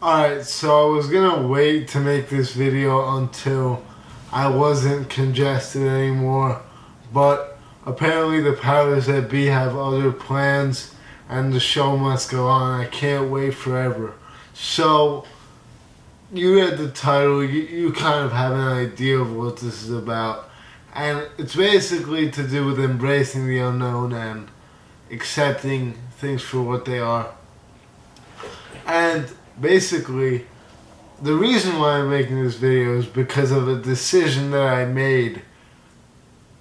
Alright, so I was gonna wait to make this video until I wasn't congested anymore, but apparently the powers that be have other plans and the show must go on. I can't wait forever. So, you read the title, you kind of have an idea of what this is about, and it's basically to do with embracing the unknown and accepting things for what they are. And basically, the reason why I'm making this video is because of a decision that I made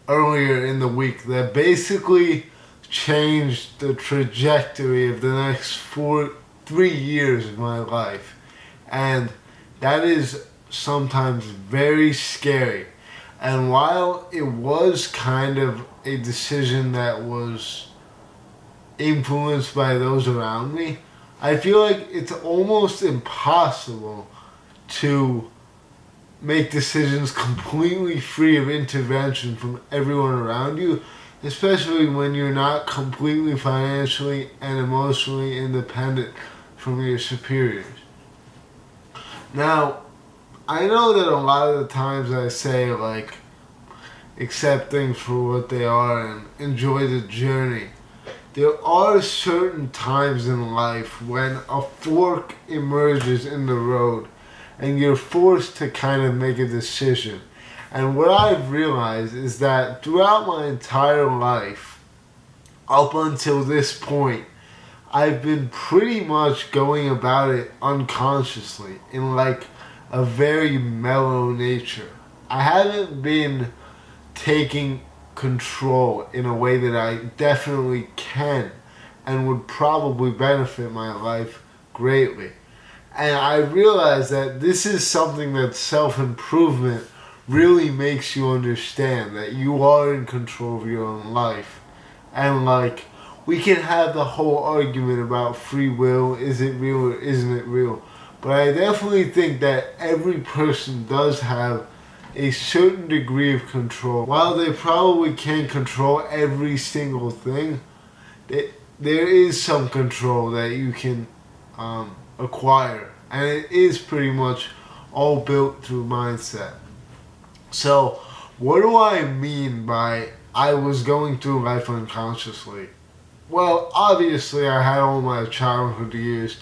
earlier in the week that basically changed the trajectory of the next 3 years of my life. And that is sometimes very scary. And while it was kind of a decision that was influenced by those around me, I feel like it's almost impossible to make decisions completely free of intervention from everyone around you, especially when you're not completely financially and emotionally independent from your superiors. Now, I know that a lot of the times I say, like, accept things for what they are and enjoy the journey. There are certain times in life when a fork emerges in the road and you're forced to kind of make a decision. And what I've realized is that throughout my entire life, up until this point, I've been pretty much going about it unconsciously in like a very mellow nature. I haven't been taking control in a way that I definitely can and would probably benefit my life greatly. And I realize that this is something that self-improvement really makes you understand, that you are in control of your own life. And like, we can have the whole argument about free will, is it real or isn't it real? But I definitely think that every person does have a certain degree of control. While they probably can't control every single thing, there is some control that you can acquire. And it is pretty much all built through mindset. So, what do I mean by I was going through life unconsciously? Well, obviously I had all my childhood years.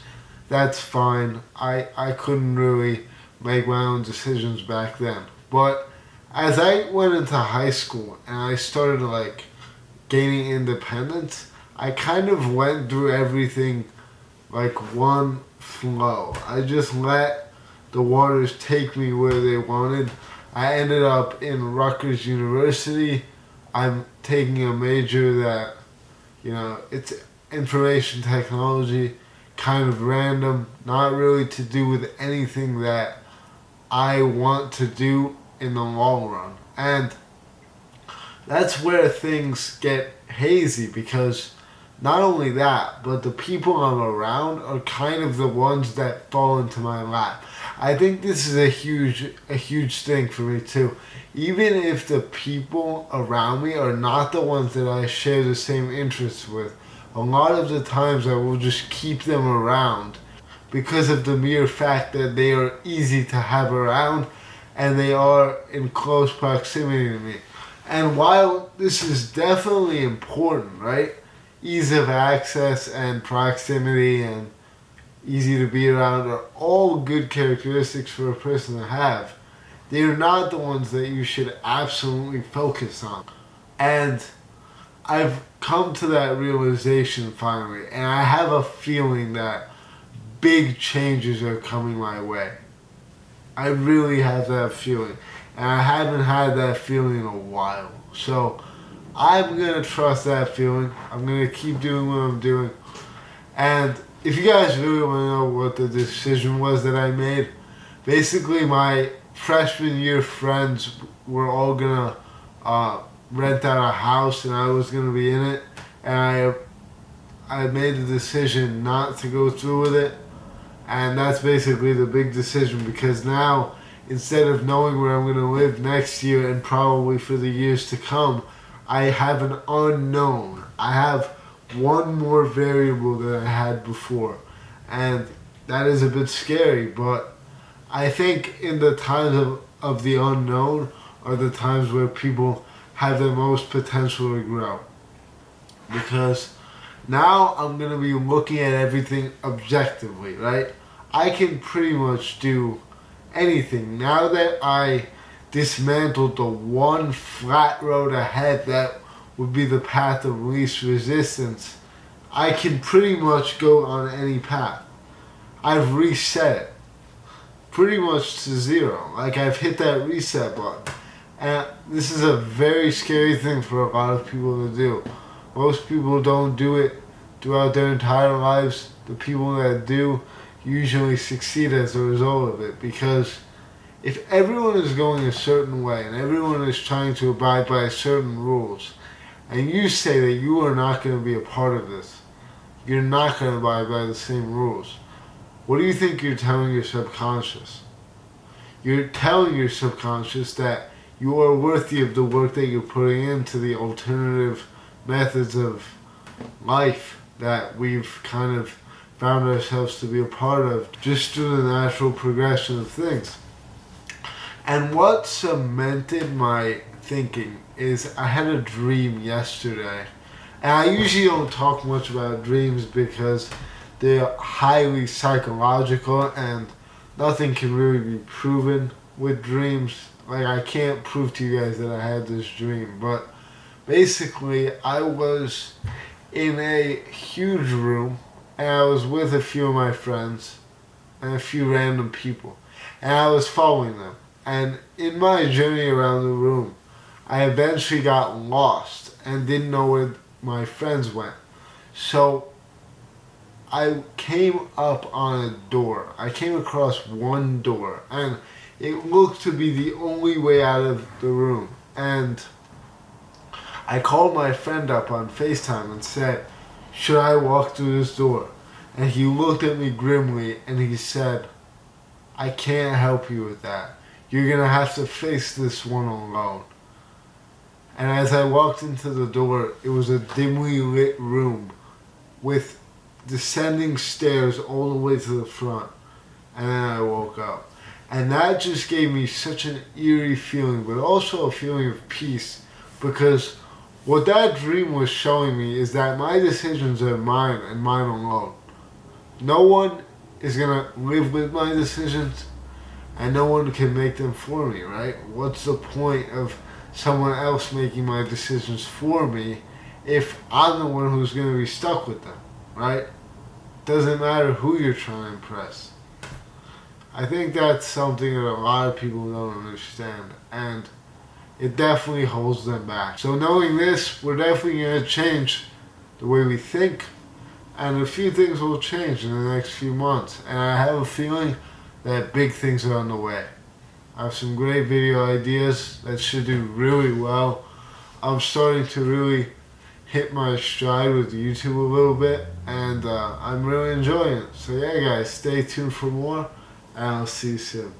That's fine. I couldn't really make my own decisions back then. But as I went into high school and I started like gaining independence, I kind of went through everything like one flow. I just let the waters take me where they wanted. I ended up in Rutgers University. I'm taking a major that, it's information technology, kind of random, not really to do with anything that I want to do in the long run. And that's where things get hazy, because not only that, but the people I'm around are kind of the ones that fall into my lap. I think this is a huge thing for me too. Even if the people around me are not the ones that I share the same interests with, a lot of the times I will just keep them around because of the mere fact that they are easy to have around and they are in close proximity to me. And while this is definitely important, right? Ease of access and proximity and easy to be around are all good characteristics for a person to have. They're not the ones that you should absolutely focus on. And I've come to that realization finally, and I have a feeling that big changes are coming my way. I really have that feeling, and I haven't had that feeling in a while. So I'm going to trust that feeling. I'm going to keep doing what I'm doing. And if you guys really want to know what the decision was that I made, basically my freshman year friends were all going to rent out a house and I was going to be in it. And I made the decision not to go through with it. And that's basically the big decision, because now, instead of knowing where I'm going to live next year and probably for the years to come, I have an unknown. I have one more variable than I had before. And that is a bit scary, but I think in the times of the unknown are the times where people have the most potential to grow. Because now I'm going to be looking at everything objectively, right? I can pretty much do anything. Now that I dismantled the one flat road ahead that would be the path of least resistance, I can pretty much go on any path. I've reset it pretty much to zero. Like, I've hit that reset button. And this is a very scary thing for a lot of people to do. Most people don't do it throughout their entire lives. The people that do usually succeed as a result of it, because if everyone is going a certain way and everyone is trying to abide by certain rules, and you say that you are not going to be a part of this, you're not going to abide by the same rules, what do you think you're telling your subconscious? You're telling your subconscious that you are worthy of the work that you're putting into the alternative methods of life that we've kind of found ourselves to be a part of just through the natural progression of things. And what cemented my thinking is I had a dream yesterday. And I usually don't talk much about dreams because they're highly psychological and nothing can really be proven with dreams. Like, I can't prove to you guys that I had this dream, but basically I was in a huge room and I was with a few of my friends and a few random people, and I was following them. And in my journey around the room, I eventually got lost and didn't know where my friends went. So I came up on a door. I came across one door, and it looked to be the only way out of the room. And I called my friend up on FaceTime and said, "Should I walk through this door?" And he looked at me grimly and he said, "I can't help you with that. You're gonna have to face this one alone." And as I walked into the door, it was a dimly lit room with descending stairs all the way to the front. And then I woke up. And that just gave me such an eerie feeling, but also a feeling of peace, because what that dream was showing me is that my decisions are mine and mine alone. No one is gonna live with my decisions, and no one can make them for me, right? What's the point of someone else making my decisions for me if I'm the one who's gonna be stuck with them, right? Doesn't matter who you're trying to impress. I think that's something that a lot of people don't understand, and it definitely holds them back. So knowing this, we're definitely going to change the way we think, and a few things will change in the next few months. And I have a feeling that big things are on the way. I have some great video ideas that should do really well. I'm starting to really hit my stride with YouTube a little bit, and I'm really enjoying it. So yeah, guys, stay tuned for more, and I'll see you soon.